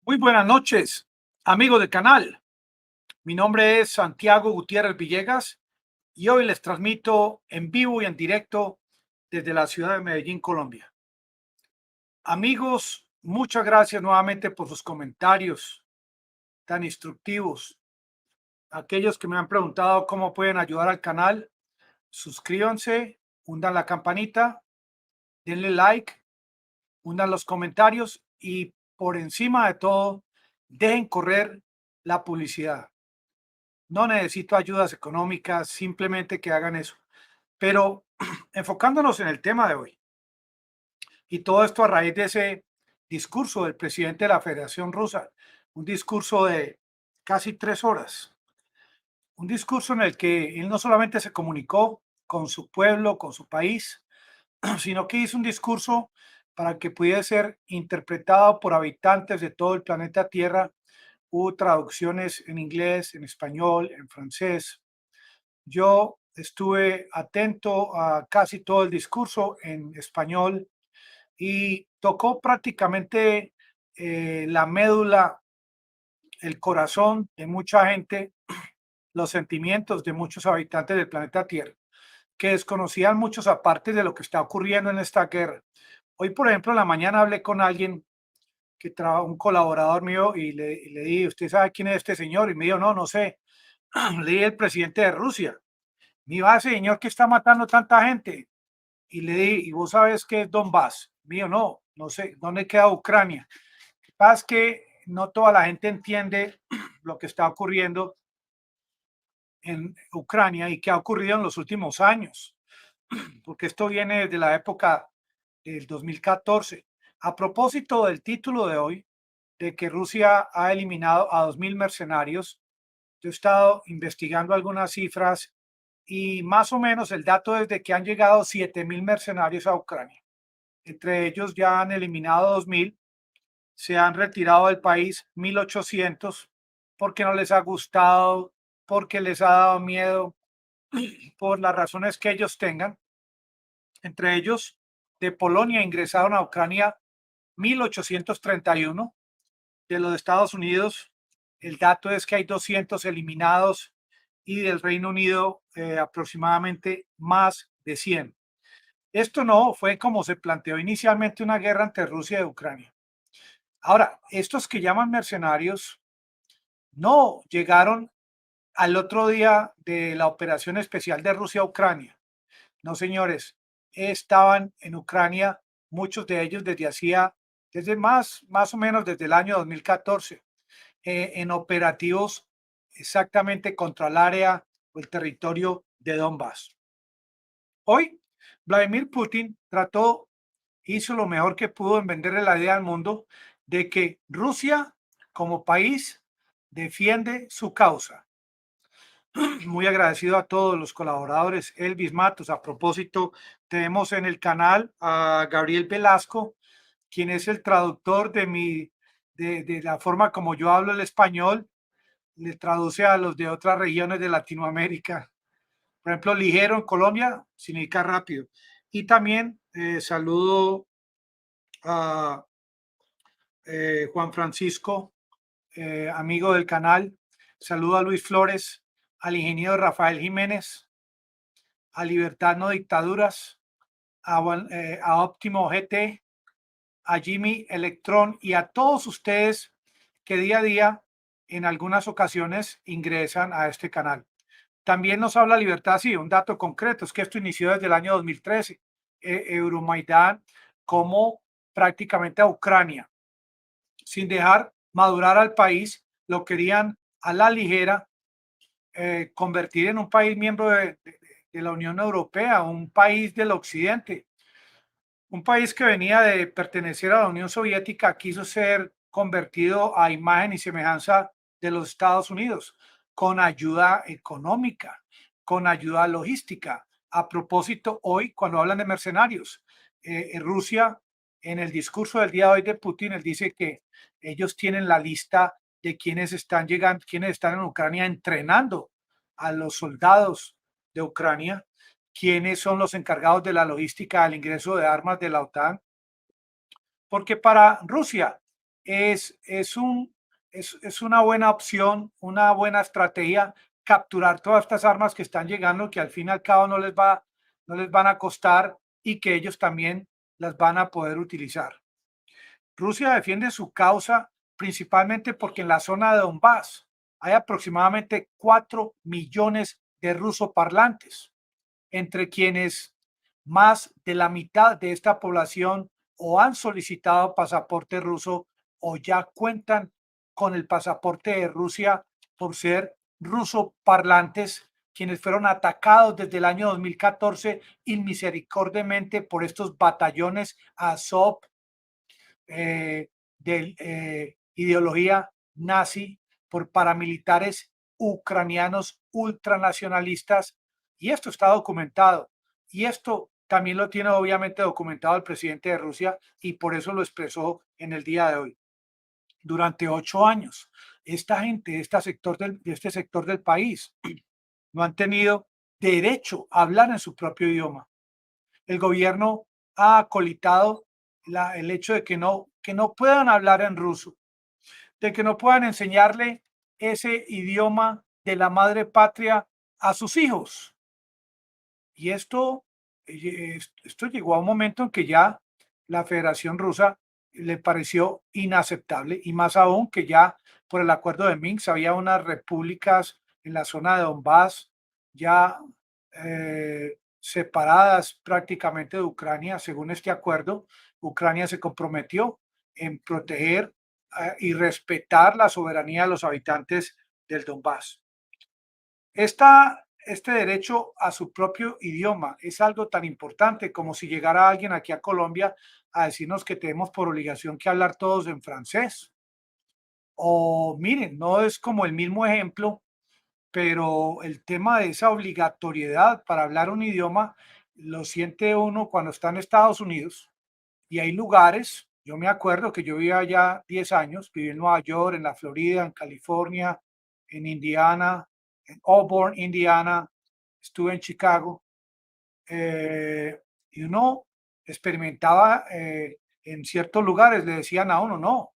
Muy buenas noches, amigos del canal. Mi nombre es Santiago Gutiérrez Villegas y hoy les transmito en vivo y en directo desde la ciudad de Medellín, Colombia. Amigos, muchas gracias nuevamente por sus comentarios tan instructivos. Aquellos que me han preguntado cómo pueden ayudar al canal, suscríbanse, hundan la campanita, denle like, hundan los comentarios y por encima de todo, dejen correr la publicidad. No necesito ayudas económicas, simplemente que hagan eso. Pero enfocándonos en el tema de hoy, y todo esto a raíz de ese discurso del presidente de la Federación Rusa, un discurso de casi 3 horas, un discurso en el que él no solamente se comunicó con su pueblo, con su país, sino que hizo un discurso para que pudiera ser interpretado por habitantes de todo el planeta Tierra. Hubo traducciones en inglés, en español, en francés. Yo estuve atento a casi todo el discurso en español y tocó prácticamente la médula, el corazón de mucha gente, los sentimientos de muchos habitantes del planeta Tierra, que desconocían muchos aparte de lo que está ocurriendo en esta guerra. Hoy, por ejemplo, en la mañana hablé con alguien que trabaja, un colaborador mío, y le dije, ¿usted sabe quién es este señor? Y me dijo, no, no sé. Le dije, el presidente de Rusia. Mi base, señor, que está matando tanta gente. Y le di, ¿y vos sabes qué es Donbass? Mío, no, no sé, ¿dónde queda Ucrania? Lo que pasa es que no toda la gente entiende lo que está ocurriendo en Ucrania y qué ha ocurrido en los últimos años, porque esto viene desde la época del 2014. A propósito del título de hoy, de que Rusia ha eliminado a 2.000 mercenarios, yo he estado investigando algunas cifras y más o menos el dato es de que han llegado 7.000 mercenarios a Ucrania. Entre ellos ya han eliminado 2.000, se han retirado del país 1.800 porque no les ha gustado, porque les ha dado miedo, por las razones que ellos tengan. Entre ellos, de Polonia ingresaron a Ucrania 1.831. De los Estados Unidos, el dato es que hay 200 eliminados y del Reino Unido aproximadamente más de 100. Esto no fue como se planteó inicialmente una guerra entre Rusia y Ucrania. Ahora, estos que llaman mercenarios no llegaron al otro día de la operación especial de Rusia a Ucrania. No, señores, estaban en Ucrania, muchos de ellos desde más o menos desde el año 2014, en operativos exactamente contra el área o el territorio de Donbass. Hoy, Vladimir Putin hizo lo mejor que pudo en venderle la idea al mundo de que Rusia como país defiende su causa. Muy agradecido a todos los colaboradores. Elvis Matos, a propósito, tenemos en el canal a Gabriel Velasco, quien es el traductor de la forma como yo hablo el español, le traduce a los de otras regiones de Latinoamérica. Por ejemplo, ligero en Colombia significa rápido. Y también saludo a Juan Francisco, amigo del canal. Saludo a Luis Flores, al ingeniero Rafael Jiménez, a Libertad No Dictaduras, a Óptimo GT, a Jimmy Electrón y a todos ustedes que día a día, en algunas ocasiones, ingresan a este canal. También nos habla Libertad, sí, un dato concreto, es que esto inició desde el año 2013, Euromaidán, como prácticamente a Ucrania, sin dejar madurar al país, lo querían a la ligera convertir en un país miembro de la Unión Europea, un país del occidente. Un país que venía de pertenecer a la Unión Soviética quiso ser convertido a imagen y semejanza de los Estados Unidos, con ayuda económica, con ayuda logística. A propósito, hoy, cuando hablan de mercenarios, Rusia, en el discurso del día de hoy de Putin, él dice que ellos tienen la lista de quienes están llegando, quienes están en Ucrania entrenando a los soldados de Ucrania, quiénes son los encargados de la logística del ingreso de armas de la OTAN, porque para Rusia es una buena opción, una buena estrategia capturar todas estas armas que están llegando, que al fin y al cabo no les van a costar y que ellos también las van a poder utilizar. Rusia defiende su causa principalmente porque en la zona de Donbass hay aproximadamente 4 millones de rusoparlantes, entre quienes más de la mitad de esta población o han solicitado pasaporte ruso o ya cuentan con el pasaporte de Rusia por ser rusoparlantes, quienes fueron atacados desde el año 2014 inmisericordiamente por estos batallones Azov de ideología nazi, por paramilitares ucranianos ultranacionalistas, y esto está documentado. Y esto también lo tiene obviamente documentado el presidente de Rusia y por eso lo expresó en el día de hoy. Durante 8 años, esta gente de este sector del país no han tenido derecho a hablar en su propio idioma. El gobierno ha acolitado el hecho de que no puedan hablar en ruso, de que no puedan enseñarle ese idioma de la madre patria a sus hijos. Y esto llegó a un momento en que ya la Federación Rusa le pareció inaceptable y más aún que ya por el acuerdo de Minsk había unas repúblicas en la zona de Donbass ya separadas prácticamente de Ucrania. Según este acuerdo, Ucrania se comprometió en proteger y respetar la soberanía de los habitantes del Donbass. Este derecho a su propio idioma es algo tan importante como si llegara alguien aquí a Colombia a decirnos que tenemos por obligación que hablar todos en francés. O miren, no es como el mismo ejemplo, pero el tema de esa obligatoriedad para hablar un idioma lo siente uno cuando está en Estados Unidos y hay lugares, yo me acuerdo que yo vivía allá 10 años, viví en Nueva York, en la Florida, en California, en Indiana, en Auburn, Indiana, estuve en Chicago, y uno experimentaba en ciertos lugares, le decían a uno, no,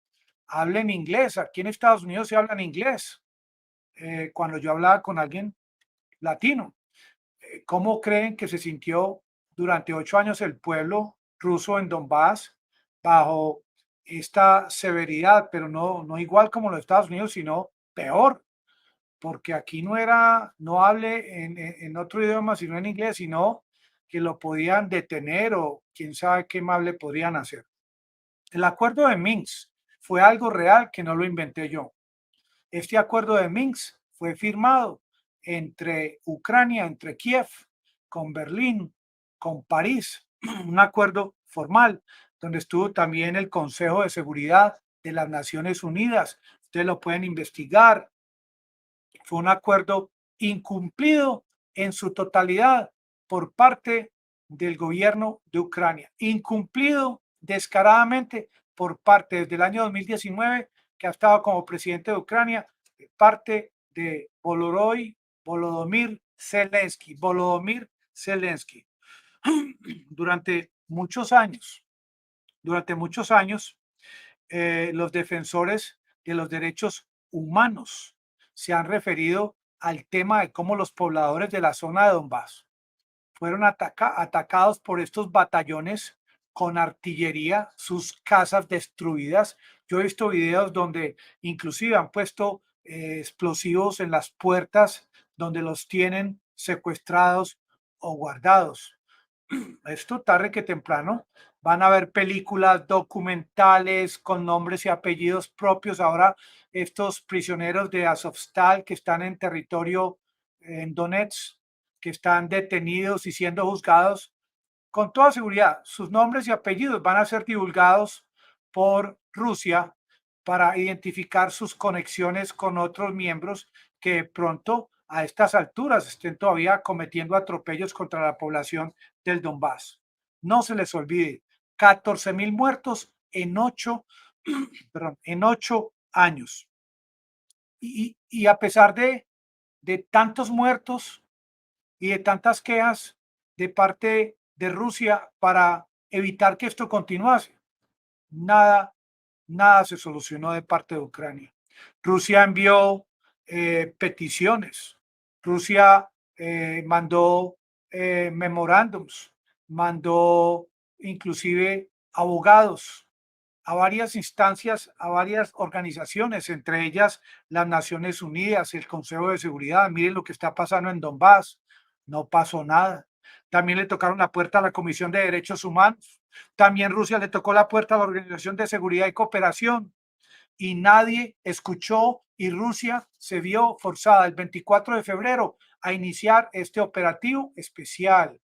hablen inglés, aquí en Estados Unidos se habla en inglés. Cuando yo hablaba con alguien latino, ¿cómo creen que se sintió durante 8 años el pueblo ruso en Donbass bajo esta severidad, pero no igual como los Estados Unidos, sino peor? Porque aquí no hable en otro idioma, sino en inglés, sino que lo podían detener o quién sabe qué más le podrían hacer. El acuerdo de Minsk fue algo real que no lo inventé yo. Este acuerdo de Minsk fue firmado entre Ucrania, entre Kiev, con Berlín, con París, un acuerdo formal donde estuvo también el Consejo de Seguridad de las Naciones Unidas. Ustedes lo pueden investigar. Fue un acuerdo incumplido en su totalidad por parte del gobierno de Ucrania, incumplido descaradamente por parte desde el año 2019 que ha estado como presidente de Ucrania, de parte de Volodymyr Zelensky, Durante muchos años, los defensores de los derechos humanos se han referido al tema de cómo los pobladores de la zona de Donbass fueron atacados por estos batallones con artillería, sus casas destruidas. Yo he visto videos donde inclusive han puesto explosivos en las puertas donde los tienen secuestrados o guardados. Esto tarde que temprano van a haber películas documentales con nombres y apellidos propios. Ahora estos prisioneros de Azovstal que están en territorio en Donetsk, que están detenidos y siendo juzgados, con toda seguridad, sus nombres y apellidos van a ser divulgados por Rusia para identificar sus conexiones con otros miembros que pronto a estas alturas estén todavía cometiendo atropellos contra la población del Donbass. No se les olvide, 14.000 muertos en 8 años. Y a pesar de tantos muertos y de tantas quejas de parte de Rusia para evitar que esto continuase, nada nada se solucionó de parte de Ucrania. Rusia envió peticiones, Rusia mandó memorándums, mandó inclusive abogados a varias instancias, a varias organizaciones, entre ellas las Naciones Unidas, el Consejo de Seguridad. Miren lo que está pasando en Donbass, no pasó nada. También le tocaron la puerta a la Comisión de Derechos Humanos. También Rusia le tocó la puerta a la Organización de Seguridad y Cooperación y nadie escuchó y Rusia se vio forzada el 24 de febrero a iniciar este operativo especial.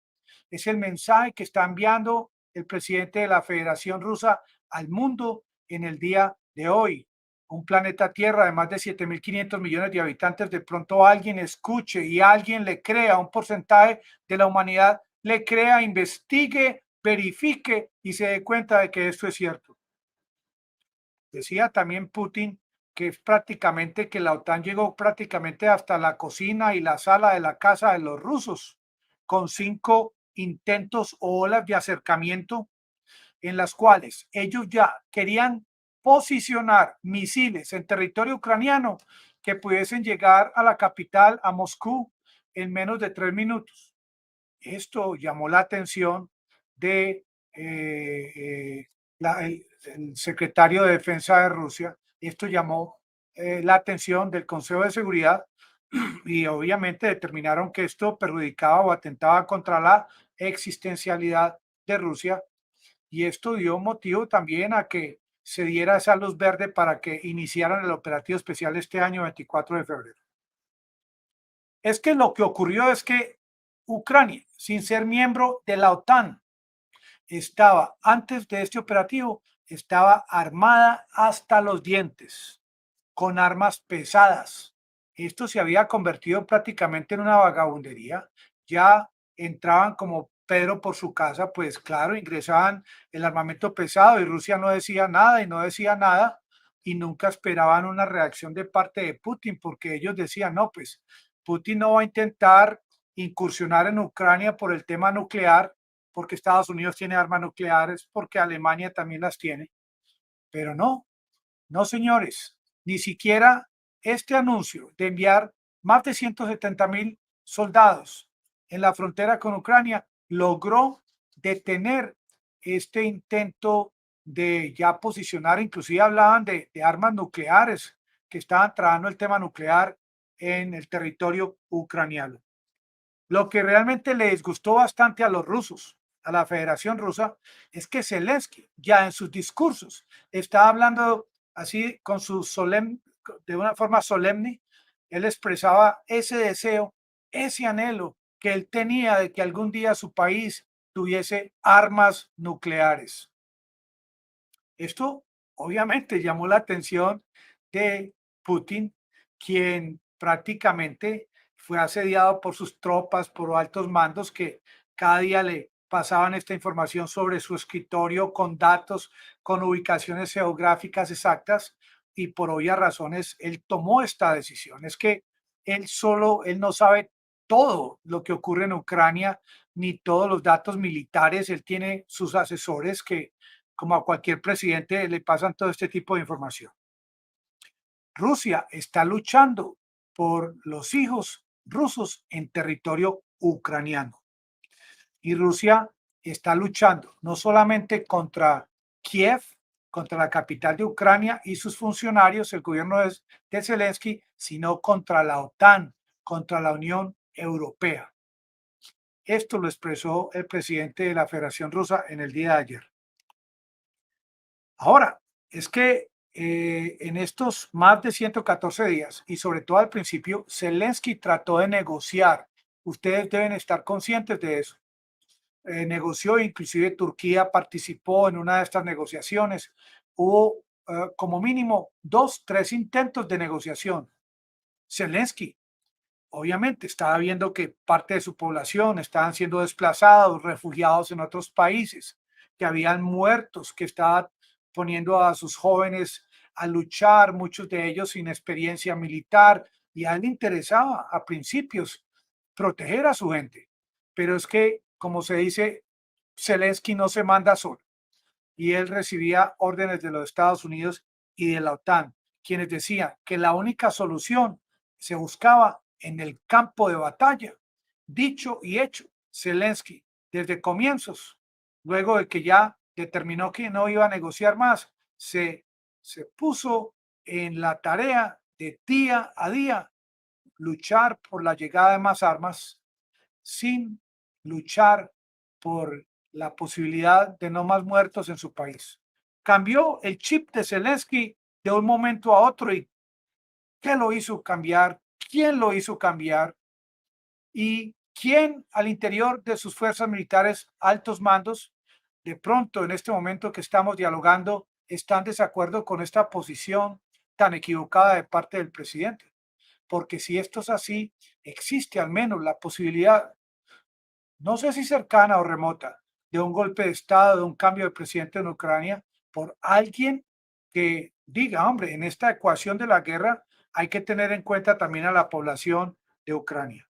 Es el mensaje que está enviando el presidente de la Federación Rusa al mundo en el día de hoy. Un planeta Tierra de más de 7.500 millones de habitantes, de pronto alguien escuche y alguien le crea, un porcentaje de la humanidad le crea, investigue, verifique y se dé cuenta de que esto es cierto. Decía también Putin que es prácticamente que la OTAN llegó prácticamente hasta la cocina y la sala de la casa de los rusos, con 5 intentos o olas de acercamiento en las cuales ellos ya querían posicionar misiles en territorio ucraniano que pudiesen llegar a la capital, a Moscú, en menos de 3 minutos. Esto llamó la atención de el secretario de Defensa de Rusia. Esto llamó la atención del Consejo de Seguridad y obviamente determinaron que esto perjudicaba o atentaba contra la existencialidad de Rusia y esto dio motivo también a que se diera esa luz verde para que iniciaran el operativo especial este año 24 de febrero. Es que lo que ocurrió es que Ucrania, sin ser miembro de la OTAN, estaba, antes de este operativo, estaba armada hasta los dientes, con armas pesadas. Esto se había convertido prácticamente en una vagabundería. Ya entraban como Pedro por su casa, pues claro, ingresaban el armamento pesado y Rusia no decía nada y no decía nada y nunca esperaban una reacción de parte de Putin porque ellos decían, no, pues Putin no va a intentar incursionar en Ucrania por el tema nuclear, porque Estados Unidos tiene armas nucleares, porque Alemania también las tiene, pero no, no señores, ni siquiera este anuncio de enviar más de 170.000 soldados en la frontera con Ucrania logró detener este intento de ya posicionar, inclusive hablaban de armas nucleares que estaban trabajando el tema nuclear en el territorio ucraniano. Lo que realmente les gustó bastante a los rusos, a la Federación Rusa, es que Zelensky ya en sus discursos estaba hablando así con su de una forma solemne, él expresaba ese deseo, ese anhelo que él tenía de que algún día su país tuviese armas nucleares. Esto obviamente llamó la atención de Putin, quien prácticamente fue asediado por sus tropas, por altos mandos que cada día le pasaban esta información sobre su escritorio con datos, con ubicaciones geográficas exactas y por obvias razones él tomó esta decisión. Es que él no sabe todo lo que ocurre en Ucrania ni todos los datos militares, él tiene sus asesores que como a cualquier presidente le pasan todo este tipo de información. Rusia está luchando por los hijos rusos en territorio ucraniano y Rusia está luchando no solamente contra Kiev, contra la capital de Ucrania y sus funcionarios, el gobierno de Zelensky, sino contra la OTAN, contra la Unión Europea. Esto lo expresó el presidente de la Federación Rusa en el día de ayer. Ahora, es que en estos más de 114 días y sobre todo al principio, Zelensky trató de negociar. Ustedes deben estar conscientes de eso. Negoció, inclusive Turquía participó en una de estas negociaciones. Hubo como mínimo 2, 3 intentos de negociación. Zelensky obviamente estaba viendo que parte de su población estaban siendo desplazados, refugiados en otros países, que habían muertos, que estaban poniendo a sus jóvenes a luchar, muchos de ellos sin experiencia militar, y a él le interesaba a principios proteger a su gente. Pero es que, como se dice, Zelensky no se manda solo. y él recibía órdenes de los Estados Unidos y de la OTAN, quienes decían que la única solución se buscaba en el campo de batalla. Dicho y hecho, Zelensky, desde comienzos, luego de que ya determinó que no iba a negociar más, se puso en la tarea de día a día luchar por la llegada de más armas sin luchar por la posibilidad de no más muertos en su país. Cambió el chip de Zelensky de un momento a otro. ¿Y qué lo hizo cambiar? ¿Quién lo hizo cambiar? ¿Y quién al interior de sus fuerzas militares, altos mandos, de pronto en este momento que estamos dialogando, están en desacuerdo con esta posición tan equivocada de parte del presidente? Porque si esto es así, existe al menos la posibilidad, no sé si cercana o remota, de un golpe de Estado, de un cambio de presidente en Ucrania, por alguien que diga, hombre, en esta ecuación de la guerra hay que tener en cuenta también a la población de Ucrania.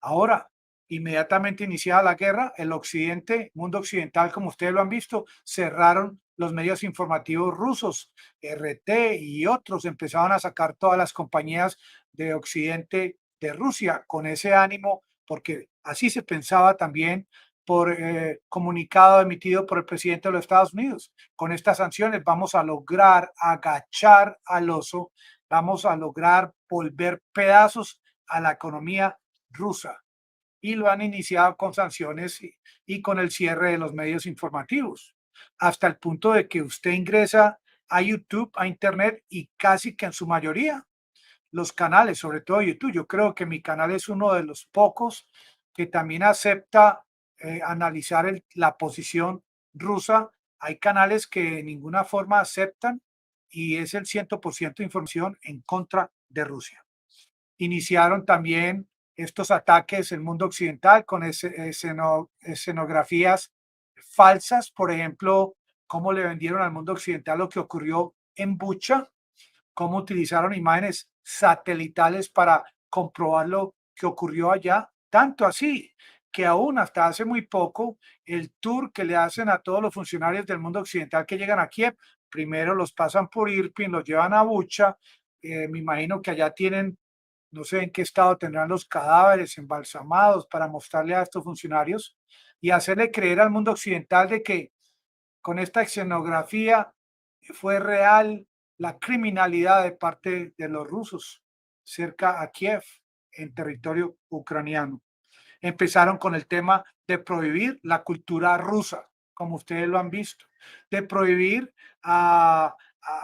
Ahora, inmediatamente iniciada la guerra, el occidente, mundo occidental, como ustedes lo han visto, cerraron los medios informativos rusos, RT y otros, empezaron a sacar todas las compañías de occidente de Rusia con ese ánimo, porque así se pensaba también por comunicado emitido por el presidente de los Estados Unidos. Con estas sanciones vamos a lograr agachar al oso, vamos a lograr volver pedazos a la economía rusa, y lo han iniciado con sanciones y con el cierre de los medios informativos, hasta el punto de que usted ingresa a YouTube, a Internet, y casi que en su mayoría los canales, sobre todo YouTube, yo creo que mi canal es uno de los pocos que también acepta analizar la posición rusa. Hay canales que de ninguna forma aceptan y es el 100% de información en contra de Rusia. Iniciaron también estos ataques en el mundo occidental con escenografías falsas, por ejemplo, cómo le vendieron al mundo occidental lo que ocurrió en Bucha, cómo utilizaron imágenes satelitales para comprobar lo que ocurrió allá, tanto así que aún hasta hace muy poco el tour que le hacen a todos los funcionarios del mundo occidental que llegan a Kiev, primero los pasan por Irpin, los llevan a Bucha, me imagino que allá tienen, no sé en qué estado tendrán los cadáveres embalsamados para mostrarle a estos funcionarios y hacerle creer al mundo occidental de que con esta escenografía fue real la criminalidad de parte de los rusos cerca a Kiev, en territorio ucraniano. Empezaron con el tema de prohibir la cultura rusa, como ustedes lo han visto, de prohibir a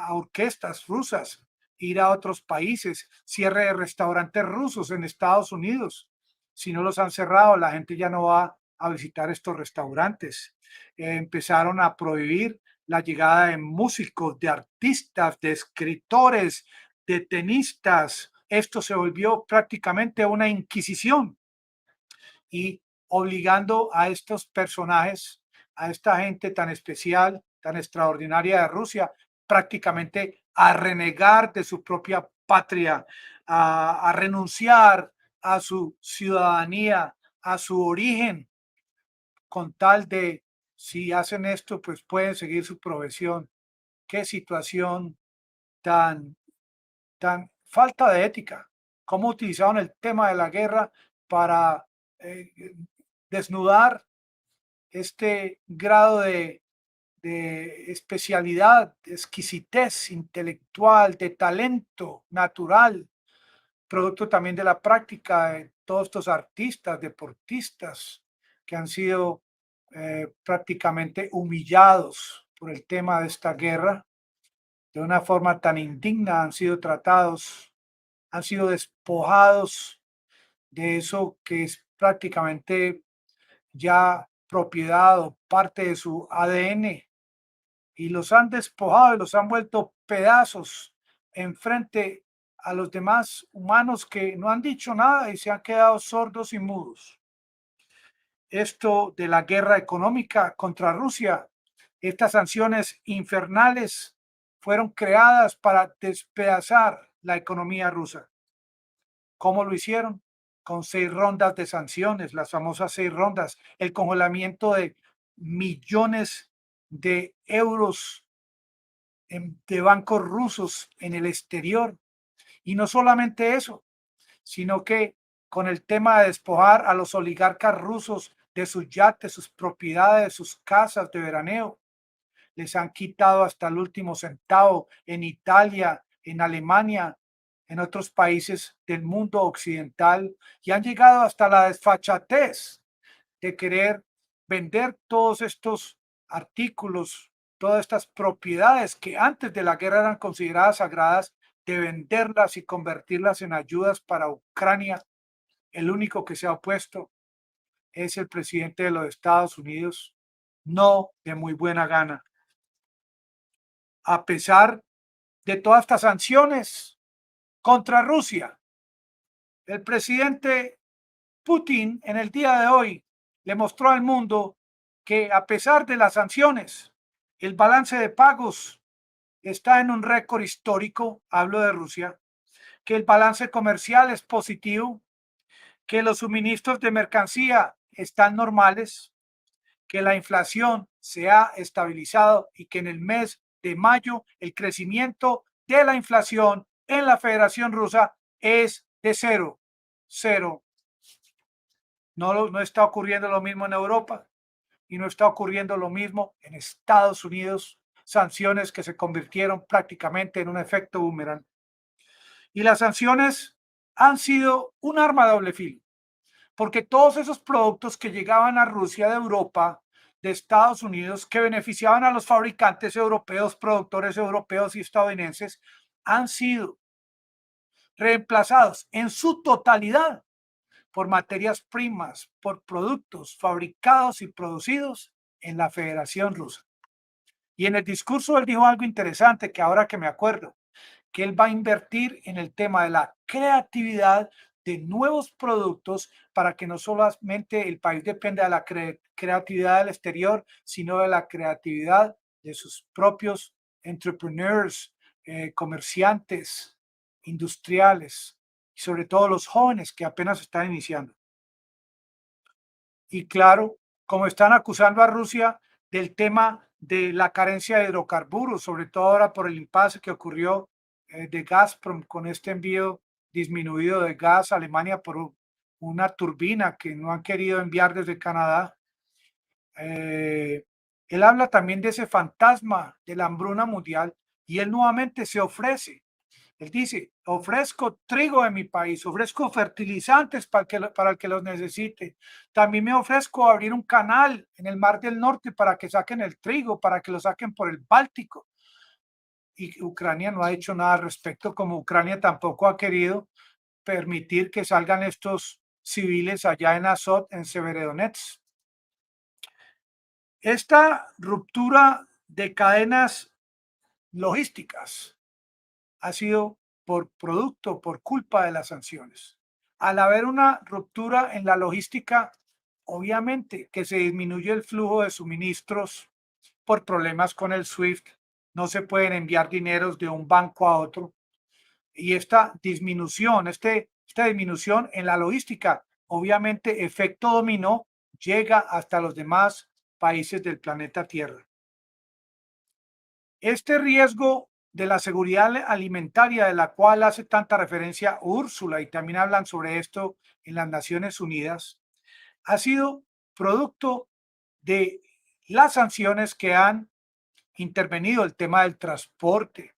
orquestas rusas ir a otros países, cierre de restaurantes rusos en Estados Unidos. Si no los han cerrado, la gente ya no va a visitar estos restaurantes. Empezaron a prohibir la llegada de músicos, de artistas, de escritores, de tenistas. Esto se volvió prácticamente una inquisición y obligando a estos personajes, a esta gente tan especial, tan extraordinaria de Rusia, prácticamente a renegar de su propia patria, a renunciar a su ciudadanía, a su origen, con tal de, si hacen esto, pues pueden seguir su profesión. Qué situación tan, tan falta de ética. Cómo utilizaron el tema de la guerra para eh, desnudar este grado de especialidad, de exquisitez intelectual, de talento natural, producto también de la práctica de todos estos artistas, deportistas que han sido prácticamente humillados por el tema de esta guerra. De una forma tan indigna han sido tratados, han sido despojados de eso que es prácticamente ya propiedad o parte de su ADN, y los han despojado y los han vuelto pedazos en frente a los demás humanos que no han dicho nada y se han quedado sordos y mudos. Esto de la guerra económica contra Rusia, estas sanciones infernales fueron creadas para despedazar la economía rusa. ¿Cómo lo hicieron? Con 6 rondas de sanciones, las famosas 6 rondas, el congelamiento de millones de euros de bancos rusos en el exterior. Y no solamente eso, sino que con el tema de despojar a los oligarcas rusos de sus yates, sus propiedades, sus casas de veraneo, les han quitado hasta el último centavo en Italia, en Alemania, en otros países del mundo occidental, y han llegado hasta la desfachatez de querer vender todos estos artículos, todas estas propiedades que antes de la guerra eran consideradas sagradas, de venderlas y convertirlas en ayudas para Ucrania. El único que se ha opuesto es el presidente de los Estados Unidos, no de muy buena gana. A pesar de todas estas sanciones contra Rusia, el presidente Putin en el día de hoy le mostró al mundo que a pesar de las sanciones, el balance de pagos está en un récord histórico, hablo de Rusia, que el balance comercial es positivo, que los suministros de mercancía están normales, que la inflación se ha estabilizado y que en el mes de mayo el crecimiento de la inflación en la Federación Rusa es de cero. Cero. No está ocurriendo lo mismo en Europa y no está ocurriendo lo mismo en Estados Unidos. Sanciones que se convirtieron prácticamente en un efecto boomerang. Y las sanciones han sido un arma de doble filo, porque todos esos productos que llegaban a Rusia de Europa, de Estados Unidos, que beneficiaban a los fabricantes europeos, productores europeos y estadounidenses, han sido reemplazados en su totalidad por materias primas, por productos fabricados y producidos en la Federación Rusa. Y en el discurso él dijo algo interesante que ahora que me acuerdo, que él va a invertir en el tema de la creatividad de nuevos productos para que no solamente el país dependa de la creatividad del exterior, sino de la creatividad de sus propios entrepreneurs, comerciantes, industriales, y sobre todo los jóvenes que apenas están iniciando. Y claro, como están acusando a Rusia del tema de la carencia de hidrocarburos, sobre todo ahora por el impasse que ocurrió de Gazprom con este envío disminuido de gas a Alemania por una turbina que no han querido enviar desde Canadá. Eh, Él habla también de ese fantasma de la hambruna mundial y él nuevamente se ofrece. Él dice, ofrezco trigo en mi país, ofrezco fertilizantes para el que los necesite. También me ofrezco a abrir un canal en el Mar del Norte para que saquen el trigo, para que lo saquen por el Báltico. Y Ucrania no ha hecho nada al respecto, como Ucrania tampoco ha querido permitir que salgan estos civiles allá en Azov, en Severodonetsk. Esta ruptura de cadenas logísticas ha sido por culpa de las sanciones. Al haber una ruptura en la logística, obviamente que se disminuye el flujo de suministros por problemas con el SWIFT, no se pueden enviar dineros de un banco a otro. Y esta disminución, esta disminución en la logística, obviamente efecto dominó, llega hasta los demás países del planeta Tierra. Este riesgo de la seguridad alimentaria de la cual hace tanta referencia Úrsula y también hablan sobre esto en las Naciones Unidas, ha sido producto de las sanciones que han intervenido, el tema del transporte,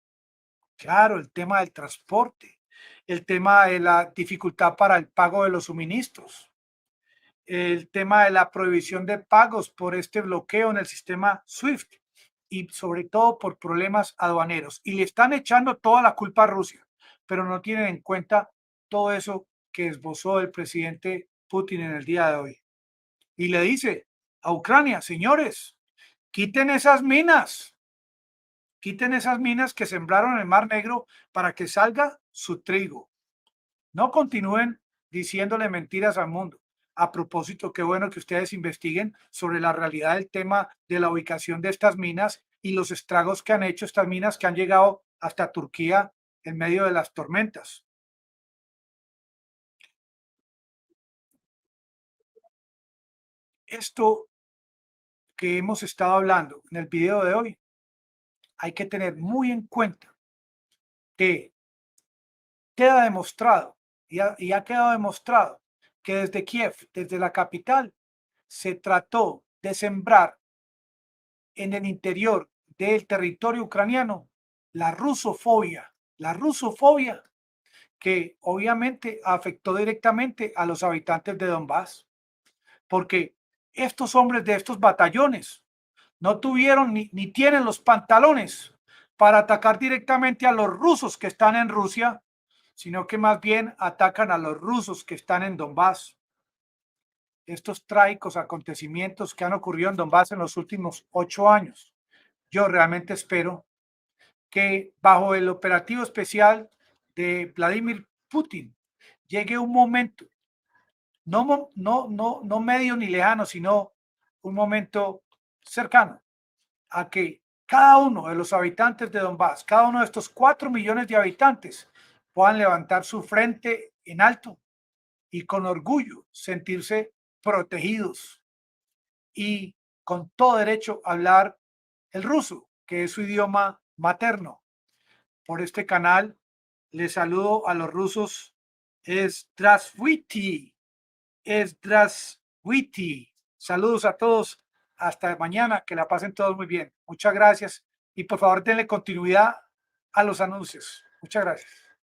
claro, el tema del transporte, el tema de la dificultad para el pago de los suministros, el tema de la prohibición de pagos por este bloqueo en el sistema SWIFT y sobre todo por problemas aduaneros. Y le están echando toda la culpa a Rusia, pero no tienen en cuenta todo eso que esbozó el presidente Putin en el día de hoy. Y le dice a Ucrania, señores, quiten esas minas que sembraron en el Mar Negro para que salga su trigo. No continúen diciéndole mentiras al mundo. A propósito, qué bueno que ustedes investiguen sobre la realidad del tema de la ubicación de estas minas y los estragos que han hecho estas minas que han llegado hasta Turquía en medio de las tormentas. Esto que hemos estado hablando en el video de hoy, hay que tener muy en cuenta que queda demostrado y ha quedado demostrado que desde Kiev, desde la capital, se trató de sembrar en el interior del territorio ucraniano la rusofobia que obviamente afectó directamente a los habitantes de Donbass, porque estos hombres de estos batallones no tuvieron ni tienen los pantalones para atacar directamente a los rusos que están en Rusia, sino que más bien atacan a los rusos que están en Donbass. Estos trágicos acontecimientos que han ocurrido en Donbass en los últimos 8 años. Yo realmente espero que bajo el operativo especial de Vladimir Putin llegue un momento, no medio ni lejano, sino un momento cercano, a que cada uno de los habitantes de Donbass, cada uno de estos 4 millones de habitantes, puedan levantar su frente en alto y con orgullo sentirse protegidos y con todo derecho a hablar el ruso, que es su idioma materno. Por este canal les saludo a los rusos. Здравствуйте, здравствуйте. Saludos a todos. Hasta mañana. Que la pasen todos muy bien. Muchas gracias. Y por favor, denle continuidad a los anuncios. Muchas gracias.